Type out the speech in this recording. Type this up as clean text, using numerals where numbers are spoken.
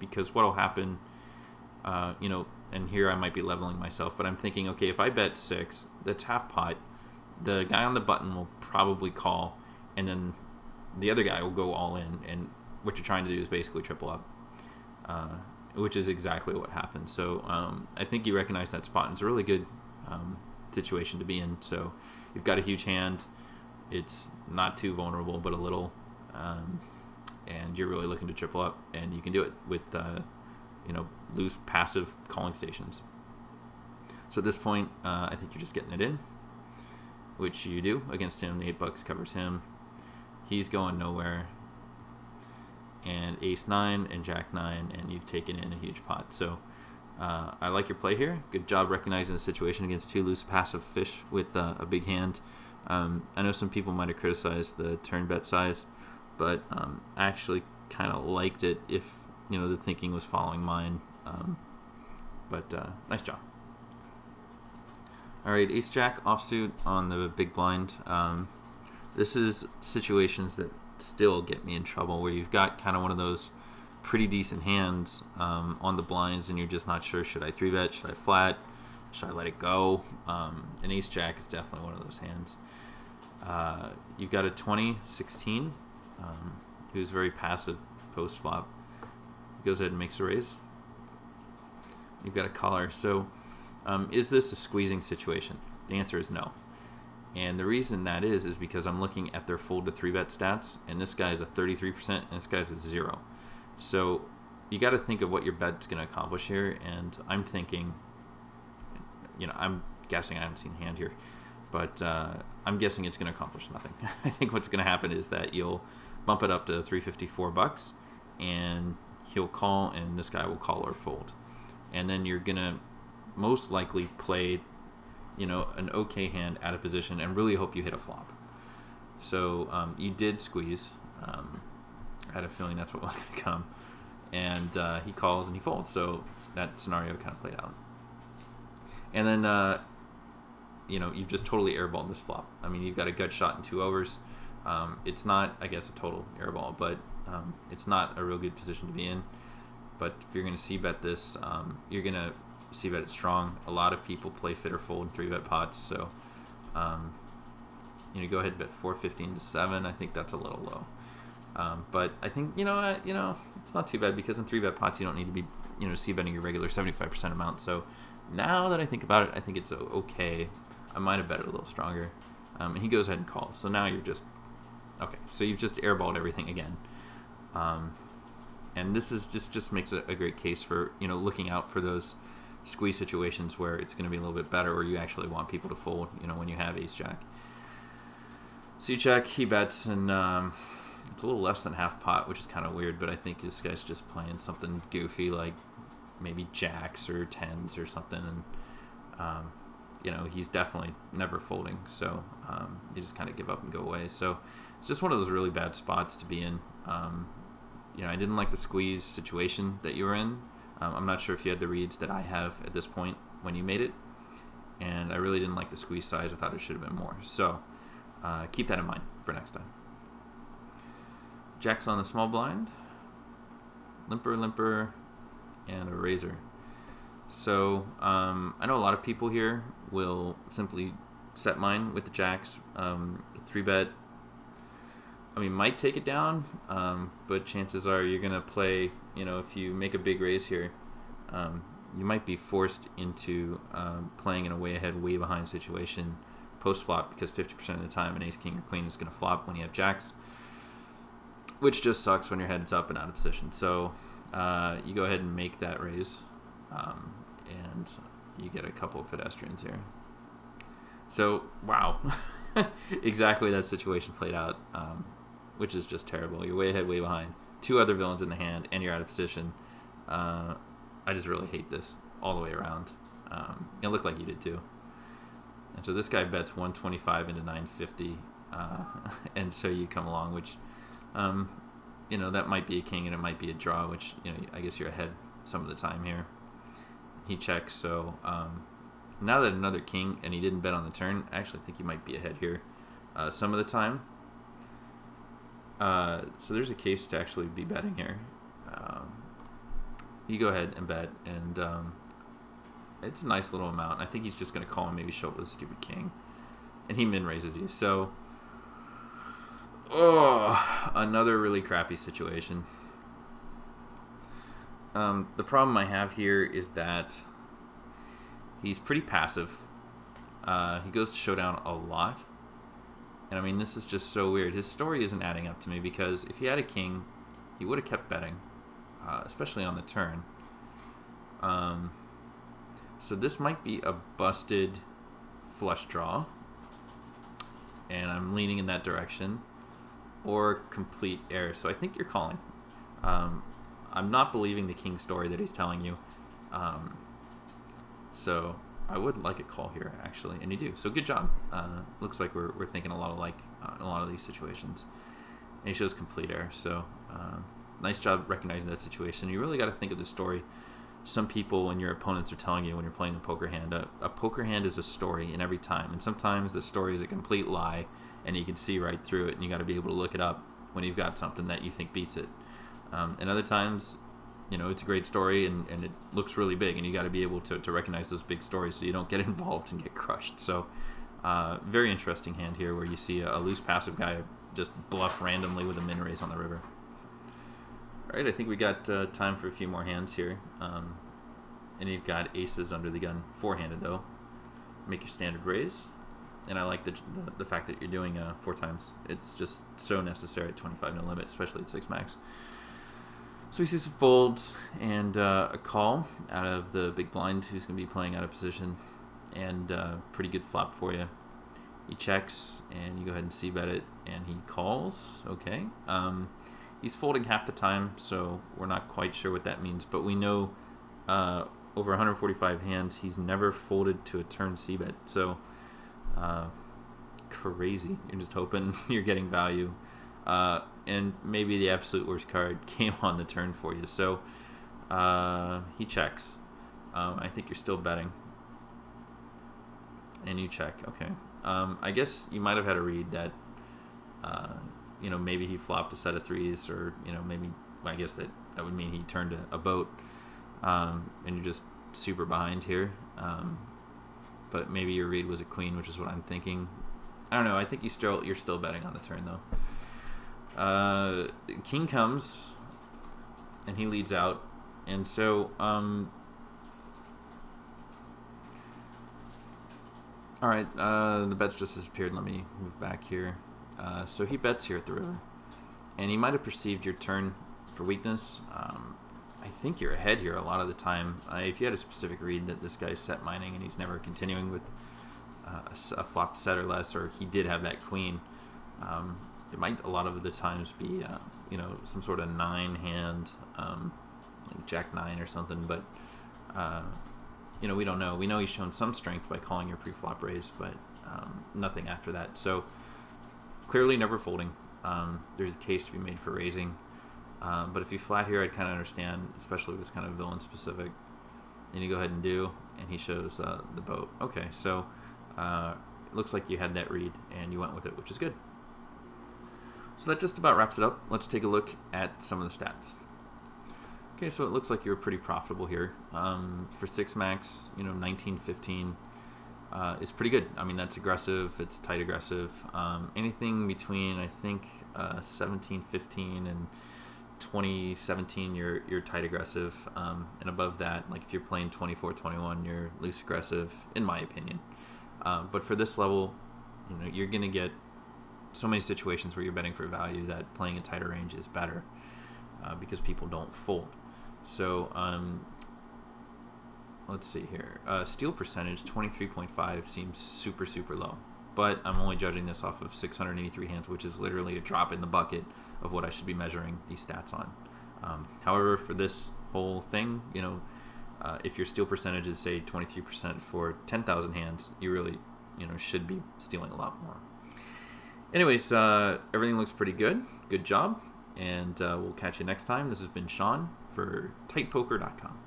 because what'll happen, you know, and here I might be leveling myself, but I'm thinking, okay, if I bet 6, that's half pot. The guy on the button will probably call, and then the other guy will go all in, and what you're trying to do is basically triple up, which is exactly what happened. So I think you recognize that spot, and it's a really good situation to be in. So you've got a huge hand. It's not too vulnerable, but a little, and you're really looking to triple up, and you can do it with you know, loose passive calling stations. So at this point, I think you're just getting it in, which you do against him. The $8 covers him. He's going nowhere. And ace 9 and jack 9, and you've taken in a huge pot. So I like your play here. Good job recognizing the situation against 2 loose passive fish with a big hand. I know some people might have criticized the turn bet size, but I actually kind of liked it if, you know, the thinking was following mine. But nice job. All right, ace jack offsuit on the big blind. This is situations that still get me in trouble, where you've got kind of one of those pretty decent hands on the blinds, and you're just not sure, should I 3-bet, should I flat, should I let it go? And ace jack is definitely one of those hands. You've got a 20-16 who's very passive post flop. He goes ahead and makes a raise. You've got a caller. So is this a squeezing situation? The answer is no. And the reason that is because I'm looking at their fold to 3-bet stats, and this guy's a 33% and this guy's a 0. So you got to think of what your bet's going to accomplish here, and I'm thinking, you know, I'm guessing, I haven't seen the hand here, but I'm guessing it's going to accomplish nothing. I think what's going to happen is that you'll bump it up to $354, and he'll call, and this guy will call or fold. And then you're going to most likely play, you know, an okay hand out of position and really hope you hit a flop. So you did squeeze. I had a feeling that's what was going to come. And he calls and he folds. So that scenario kind of played out. And then, you know, you've just totally airballed this flop. I mean, you've got a gut shot in 2 overs. It's not, I guess, a total airball, but it's not a real good position to be in. But if you're going to c-bet this, you're going to c-bet it strong. A lot of people play fit or fold in 3-bet pots, so you know, go ahead and bet 415 to 7. I think that's a little low. But I think, you know, it's not too bad, because in 3-bet pots you don't need to be, you know, c-betting your regular 75% amount. So now that I think about it, I think it's okay. I might have bet it a little stronger. And he goes ahead and calls. So now you're just okay. So you've just airballed everything again. And this is just makes a great case for, you know, looking out for those squeeze situations where it's going to be a little bit better, or you actually want people to fold, you know, when you have ace jack. So you check, he bets, and it's a little less than half pot, which is kind of weird, but I think this guy's just playing something goofy, like maybe jacks or 10s or something, and you know, he's definitely never folding, so you just kind of give up and go away. So it's just one of those really bad spots to be in. You know, I didn't like the squeeze situation that you were in. I'm not sure if you had the reads that I have at this point when you made it, and I really didn't like the squeeze size. I thought it should have been more. So keep that in mind for next time. Jack's on the small blind, limper, and a razor. So I know a lot of people here will simply set mine with the jacks, 3-bet. I mean, might take it down, but chances are you're going to play, you know, if you make a big raise here, you might be forced into playing in a way ahead, way behind situation post-flop, because 50% of the time an ace, king, or queen is going to flop when you have jacks, which just sucks when your head's up and out of position. So you go ahead and make that raise, and you get a couple of pedestrians here. So, wow. Exactly that situation played out, which is just terrible. You're way ahead, way behind. 2 other villains in the hand, and you're out of position. I just really hate this all the way around. It looked like you did too. And so this guy bets 125 into 950, and so you come along, which, you know, that might be a king and it might be a draw, which, you know, I guess you're ahead some of the time here. He checks, so now that another king and he didn't bet on the turn, I actually think he might be ahead here some of the time. So there's a case to actually be betting here. you go ahead and bet, and it's a nice little amount. I think he's just going to call and maybe show up with a stupid king, and he min raises you. So, another really crappy situation. The problem I have here is that he's pretty passive. He goes to showdown a lot. And I mean, this is just so weird. His story isn't adding up to me, because if he had a king, he would have kept betting, especially on the turn. So this might be a busted flush draw, and I'm leaning in that direction, or complete error. So I think you're calling. I'm not believing the king story that he's telling you. So I would like a call here, actually, and you do. So good job. Looks like we're thinking a lot alike in a lot of these situations. And he shows complete error. So nice job recognizing that situation. You really got to think of the story. Some people and your opponents are telling you when you're playing a poker hand, a poker hand is a story in every time. And sometimes the story is a complete lie, and you can see right through it, and you got to be able to look it up when you've got something that you think beats it. And other times, you know, it's a great story and it looks really big, and you got to be able to recognize those big stories so you don't get involved and get crushed. So very interesting hand here, where you see a loose passive guy just bluff randomly with a min raise on the river. All right, I think we got time for a few more hands here. And you've got aces under the gun, four-handed though. Make your standard raise. And I like the fact that you're doing 4 times. It's just so necessary at 25 no limit, especially at 6 max. So we see some folds and a call out of the big blind, who's going to be playing out of position, and pretty good flop for you. He checks, and you go ahead and c-bet it, and he calls. Okay. He's folding half the time, so we're not quite sure what that means, but we know over 145 hands, he's never folded to a turn c-bet. So crazy. You're just hoping you're getting value. And maybe the absolute worst card came on the turn for you. So he checks. I think you're still betting. And you check. Okay. I guess you might have had a read that, you know, maybe he flopped a set of 3s, or, you know, maybe, well, I guess that would mean he turned a boat, and you're just super behind here. But maybe your read was a queen, which is what I'm thinking. I don't know. I think you're still betting on the turn, though. King comes, and he leads out, and so all right, the bets just disappeared. Let me move back here. So he bets here at the river, and he might have perceived your turn for weakness. I think you're ahead here a lot of the time. If you had a specific read that this guy's set mining and he's never continuing with a flopped set or less, or he did have that queen, it might a lot of the times be you know, some sort of 9 hand, like Jack 9 or something. But you know, we don't know. We know he's shown some strength by calling your pre-flop raise, but nothing after that. So clearly never folding. There's a case to be made for raising. But if you flat here, I'd kind of understand, especially if it's kind of villain specific. And you go ahead and do, and he shows the boat. Okay, so it looks like you had that read and you went with it, which is good. So that just about wraps it up. Let's take a look at some of the stats. Okay, so it looks like you were pretty profitable here. For 6 max, you know, 19-15 is pretty good. I mean, that's aggressive, it's tight aggressive. Anything between, I think, 17-15 and 20-17, you're tight aggressive. And above that, like if you're playing 24-21, you're loose aggressive, in my opinion. But for this level, you know, you're gonna get so many situations where you're betting for value that playing a tighter range is better, because people don't fold. So let's see here. Steal percentage 23.5 seems super low, but I'm only judging this off of 683 hands, which is literally a drop in the bucket of what I should be measuring these stats on. However, for this whole thing, you know, if your steal percentage is say 23% for 10,000 hands, you really, you know, should be stealing a lot more. Anyways, everything looks pretty good. Good job, and we'll catch you next time. This has been Sean for TightPoker.com.